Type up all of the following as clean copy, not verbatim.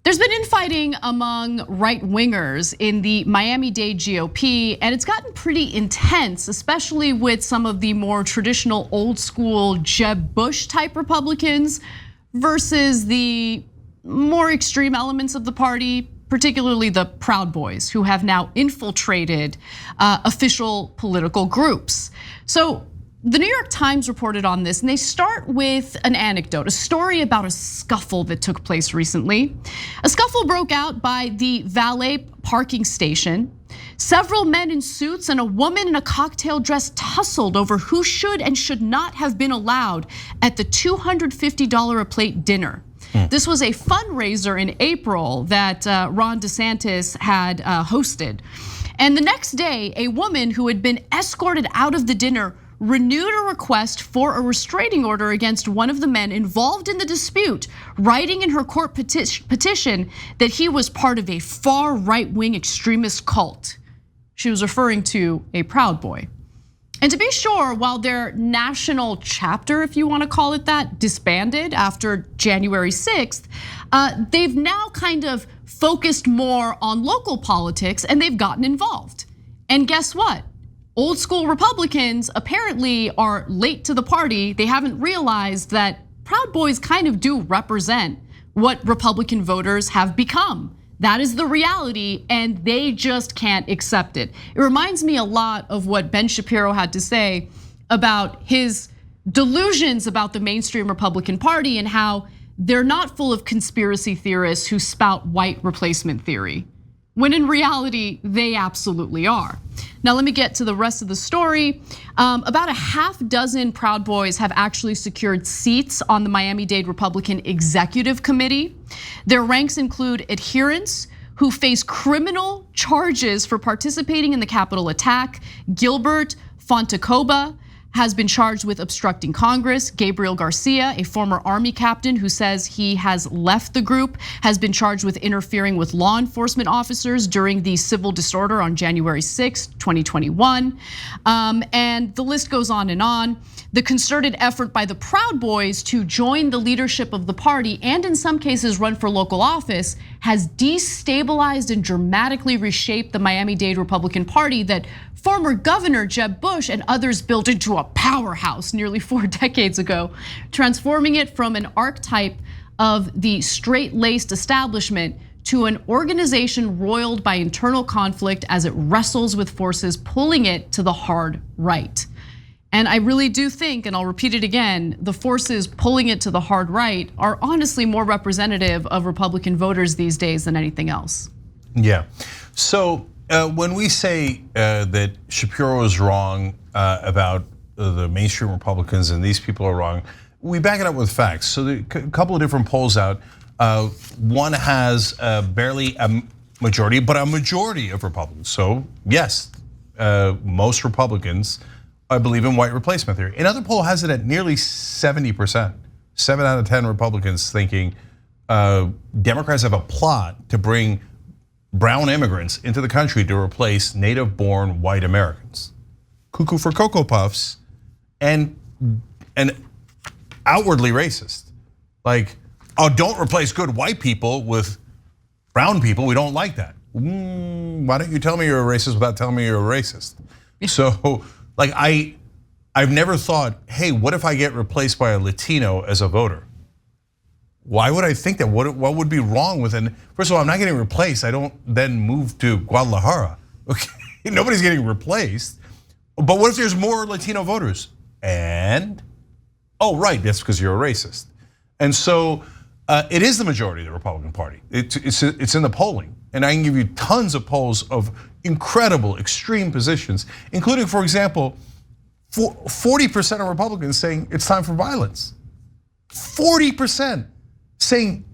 There's been infighting among right-wingers in the Miami-Dade GOP, and it's gotten pretty intense, especially with some of the more traditional old-school Jeb Bush type Republicans versus the more extreme elements of the party, particularly the Proud Boys, who have now infiltrated official political groups. So the New York Times reported on this, and they start with an anecdote, a story about a scuffle that took place recently. A scuffle broke out by the valet parking station. Several men in suits and a woman in a cocktail dress tussled over who should and should not have been allowed at the $250 a plate dinner. This was a fundraiser in April that Ron DeSantis had hosted. And the next day, a woman who had been escorted out of the dinner renewed a request for a restraining order against one of the men involved in the dispute, writing in her court petition that he was part of a far right-wing extremist cult. She was referring to a Proud Boy. And to be sure, while their national chapter, if you want to call it that, disbanded after January 6th, they've now kind of focused more on local politics and they've gotten involved. And guess what? Old school Republicans apparently are late to the party. They haven't realized that Proud Boys kind of do represent what Republican voters have become. That is the reality, and they just can't accept it. It reminds me a lot of what Ben Shapiro had to say about his delusions about the mainstream Republican Party and how they're not full of conspiracy theorists who spout white replacement theory, when in reality, they absolutely are. Now let me get to the rest of the story. About a half dozen Proud Boys have actually secured seats on the Miami-Dade Republican Executive Committee. Their ranks include adherents who face criminal charges for participating in the Capitol attack. Gilbert Fontecoba has been charged with obstructing Congress. Gabriel Garcia, a former Army captain who says he has left the group, has been charged with interfering with law enforcement officers during the civil disorder on January 6, 2021. And the list goes on and on. The concerted effort by the Proud Boys to join the leadership of the party and in some cases run for local office has destabilized and dramatically reshaped the Miami-Dade Republican Party that former Governor Jeb Bush and others built into a powerhouse nearly 4 decades ago, transforming it from an archetype of the strait-laced establishment to an organization roiled by internal conflict as it wrestles with forces pulling it to the hard right. And I really do think, and I'll repeat it again, the forces pulling it to the hard right are honestly more representative of Republican voters these days than anything else. Yeah, so when we say that Shapiro is wrong about the mainstream Republicans and these people are wrong, we back it up with facts. So a couple of different polls out. One has barely a majority, but a majority of Republicans. So yes, most Republicans, I believe in white replacement theory. Another poll has it at nearly 70%. 7 out of 10 Republicans thinking Democrats have a plot to bring brown immigrants into the country to replace native-born white Americans. Cuckoo for Cocoa Puffs and outwardly racist. Like, oh, don't replace good white people with brown people. We don't like that. Why don't you tell me you're a racist without telling me you're a racist? So, like, I've never thought, hey, what if I get replaced by a Latino as a voter? Why would I think that? What would be wrong with it? First of all, I'm not getting replaced. I don't then move to Guadalajara. Okay, nobody's getting replaced. But what if there's more Latino voters? And, oh right, that's because you're a racist. And so it is the majority of the Republican Party. It's in the polling. And I can give you tons of polls of incredible extreme positions, including, for example, 40% of Republicans saying it's time for violence. 40% saying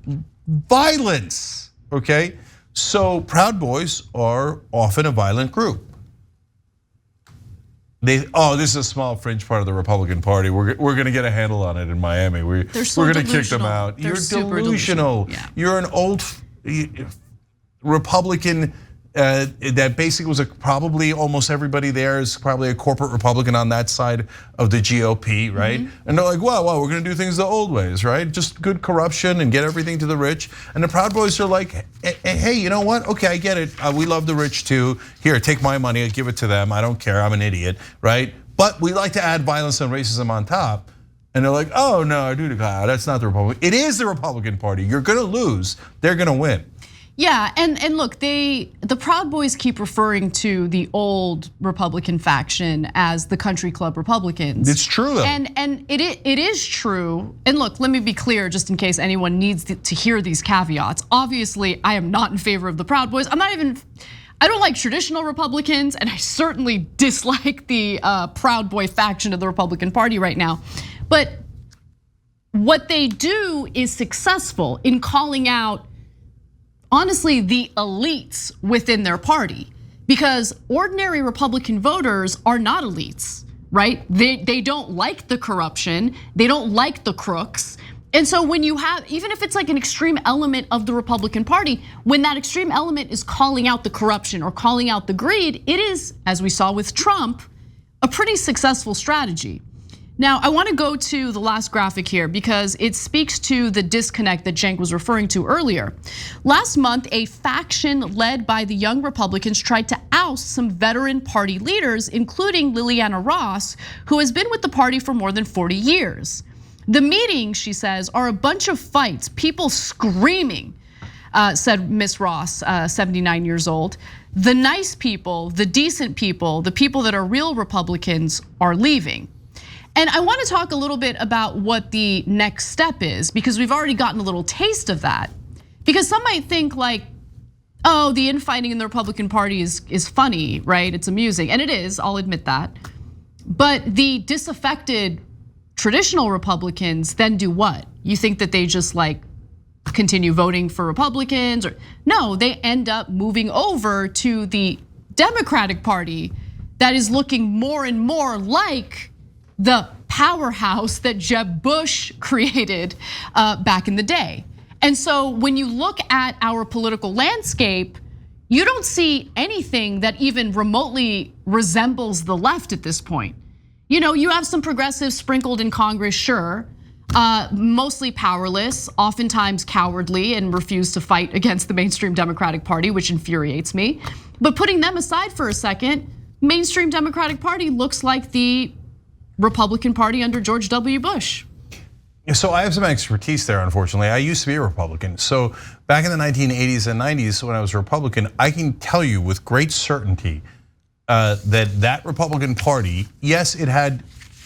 violence, okay? So Proud Boys are often a violent group. This is a small fringe part of the Republican Party. We're gonna get a handle on it in Miami. We're gonna kick them out. You're delusional. Yeah. You're an old Republican that basically was probably almost everybody there is probably a corporate Republican on that side of the GOP, right? And they're like, well, we're gonna do things the old ways, right? Just good corruption and get everything to the rich. And the Proud Boys are like, hey, you know what? Okay, I get it. We love the rich too. Here, take my money, give it to them. I don't care, I'm an idiot, right? But we like to add violence and racism on top. And they're like, oh no, dude, that's not the Republican. It is the Republican Party. You're gonna lose, they're gonna win. Yeah, and look, the Proud Boys keep referring to the old Republican faction as the country club Republicans. It's true though. And it is true. And look, let me be clear, just in case anyone needs to hear these caveats. Obviously, I am not in favor of the Proud Boys. I don't like traditional Republicans, and I certainly dislike the Proud Boy faction of the Republican Party right now. But what they do is successful in calling out, honestly, the elites within their party, because ordinary Republican voters are not elites, right? They don't like the corruption, they don't like the crooks. And so when you have, even if it's like an extreme element of the Republican Party, when that extreme element is calling out the corruption or calling out the greed, it is, as we saw with Trump, a pretty successful strategy. Now, I want to go to the last graphic here because it speaks to the disconnect that Cenk was referring to earlier. Last month, a faction led by the Young Republicans tried to oust some veteran party leaders, including Liliana Ross, who has been with the party for more than 40 years. The meetings, she says, are a bunch of fights, people screaming, said Miss Ross, 79 years old. The nice people, the decent people, the people that are real Republicans are leaving. And I want to talk a little bit about what the next step is, because we've already gotten a little taste of that. Because some might think like, oh, the infighting in the Republican Party is funny, right? It's amusing, and it is, I'll admit that. But the disaffected traditional Republicans then do what? You think that they just like continue voting for Republicans? Or no, they end up moving over to the Democratic Party that is looking more and more like the powerhouse that Jeb Bush created back in the day. And so when you look at our political landscape, you don't see anything that even remotely resembles the left at this point. You know, you have some progressives sprinkled in Congress, sure, mostly powerless, oftentimes cowardly, and refuse to fight against the mainstream Democratic Party, which infuriates me. But putting them aside for a second, mainstream Democratic Party looks like the Republican Party under George W. Bush. So I have some expertise there, unfortunately. I used to be a Republican. So back in the 1980s and 90s, when I was a Republican, I can tell you with great certainty that Republican Party, yes, it had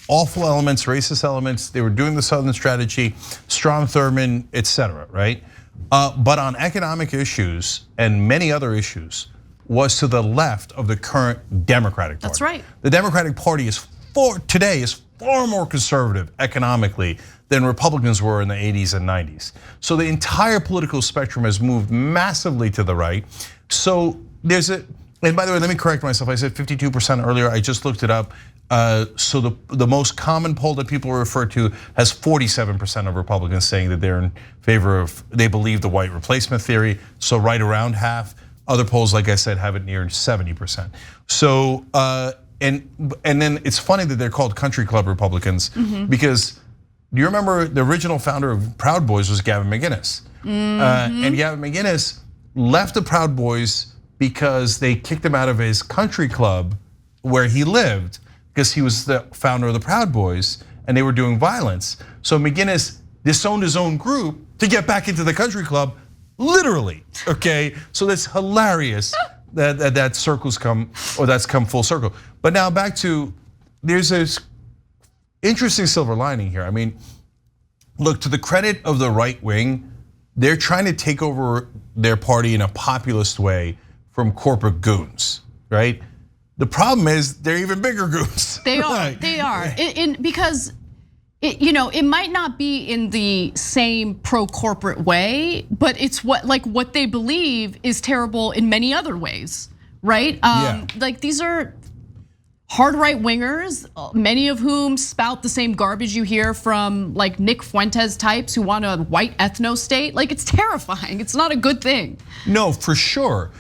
awful elements, racist elements. They were doing the Southern strategy, Strom Thurmond, etc., right? But on economic issues and many other issues, was to the left of the current Democratic Party. That's right. The Democratic Party today is far more conservative economically than Republicans were in the 80s and 90s. So the entire political spectrum has moved massively to the right. So there's and by the way, let me correct myself. I said 52% earlier, I just looked it up. So the most common poll that people refer to has 47% of Republicans saying that they're in favor of, they believe the white replacement theory. So right around half. Other polls, like I said, have it near 70%. So, and then it's funny that they're called country club Republicans because do you remember the original founder of Proud Boys was Gavin McInnes? And Gavin McInnes left the Proud Boys because they kicked him out of his country club where he lived because he was the founder of the Proud Boys and they were doing violence. So McInnes disowned his own group to get back into the country club, literally, okay? So that's hilarious that circles come, or that's come full circle. But now back to, there's this interesting silver lining here. I mean, look, to the credit of the right wing, they're trying to take over their party in a populist way from corporate goons, right? The problem is they're even bigger goons. They are, they are. Because it might not be in the same pro-corporate way, but it's what they believe is terrible in many other ways, right? Like these are hard right wingers, many of whom spout the same garbage you hear from like Nick Fuentes types who want a white ethno state. Like it's terrifying. It's not a good thing. No, for sure.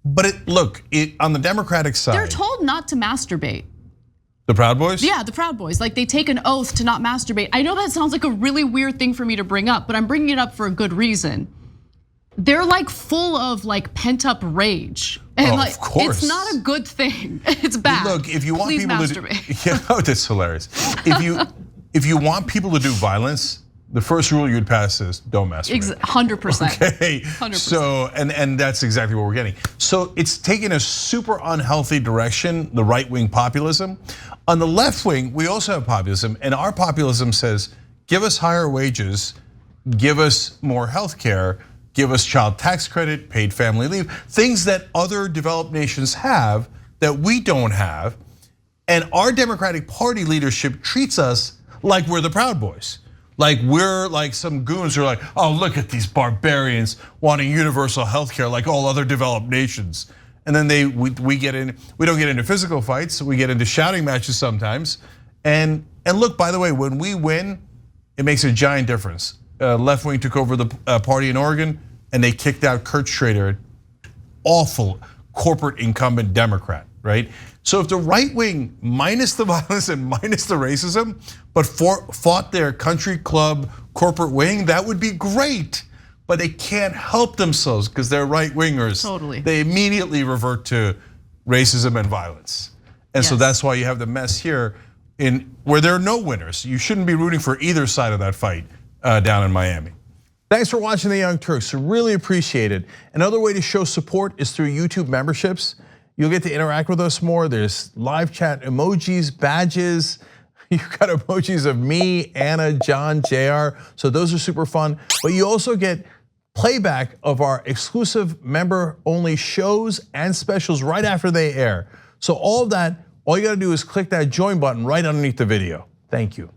But look, on the Democratic side, they're told not to masturbate. The Proud Boys? Yeah, the Proud Boys. Like they take an oath to not masturbate. I know that sounds like a really weird thing for me to bring up, but I'm bringing it up for a good reason. They're like full of like pent up rage. And like, of course. It's not a good thing. It's bad. Look, if you want Please people masturbate. to do, that's hilarious. If you want people to do violence, the first rule you'd pass is don't masturbate. 100%. Okay. 100%. So and that's exactly what we're getting. So it's taken a super unhealthy direction, the right-wing populism. On the left wing, we also have populism, and our populism says, give us higher wages, give us more health care, give us child tax credit, paid family leave, things that other developed nations have that we don't have. And our Democratic Party leadership treats us like we're the Proud Boys. Like we're like some goons who are like, oh, look at these barbarians wanting universal health care like all other developed nations. And then we don't get into physical fights, we get into shouting matches sometimes. And look, by the way, when we win, it makes a giant difference. Left wing took over the party in Oregon and they kicked out Kurt Schrader, awful corporate incumbent Democrat, right? So if the right wing, minus the violence and minus the racism, but fought their country club corporate wing, that would be great. But they can't help themselves because they're right wingers. Totally. They immediately revert to racism and violence. And so that's why you have the mess here where there are no winners. You shouldn't be rooting for either side of that fight down in Miami. Thanks for watching The Young Turks, really appreciate it. Another way to show support is through YouTube memberships. You'll get to interact with us more. There's live chat emojis, badges. You've got emojis of me, Anna, John, JR. So those are super fun. But you also get playback of our exclusive member-only shows and specials right after they air. So all of that, all you gotta do is click that join button right underneath the video. Thank you.